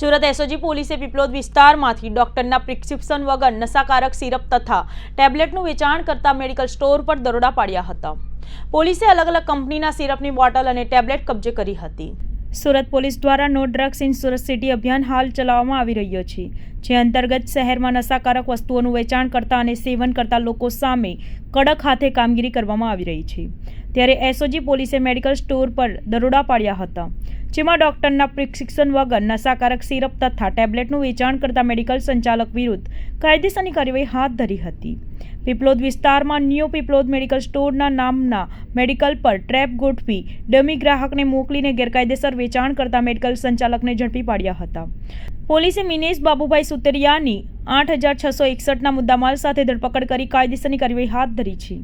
Surat SOG પોલીસે પીપલોદ વિસ્તારમાંથી ડોક્ટરના prescription વગર નશાકારક સિરપ તથા ટેબ્લેટનું વેચાણ કરતા મેડિકલ સ્ટોર પર દરોડા પાડ્યા હતા। પોલીસે અલગ અલગ કંપનીના સિરપની બોટલ અને ટેબ્લેટ કબજે કરી હતી। સુરત પોલીસ દ્વારા no drugs in Surat city અભિયાન હાલ ચલાવવામાં આવી રહ્યો છે, જે અંતર્ગત શહેરમાં નશાકારક વસ્તુઓનું વેચાણ કરતા અને સેવન કરતા લોકો સામે કડક હાથે કામગીરી કરવામાં આવી રહી છે। ત્યારે એસઓજી પોલીસે મેડિકલ સ્ટોર પર દરોડા પાડ્યા હતા, જેમાં ડોક્ટરના પ્રિસ્ક્રિપ્શન વગર નશાકારક સિરપ તથા ટેબ્લેટનું વેચાણ કરતા મેડિકલ સંચાલક વિરુદ્ધ કાયદેસરની કાર્યવાહી હાથ ધરી હતી। પીપલોદ વિસ્તારમાં ન્યૂ પીપલોદ મેડિકલ સ્ટોરના નામના મેડિકલ પર ટ્રેપ ગોઠવી ડમી ગ્રાહકને મોકલીને ગેરકાયદેસર વેચાણ કરતા મેડિકલ સંચાલકને ઝડપી પાડ્યા હતા। પોલીસે મિનેશ બાબુભાઈ સુતરિયાની 8661ના મુદ્દામાલ સાથે ધરપકડ કરી કાયદેસરની કાર્યવાહી હાથ ધરી છે।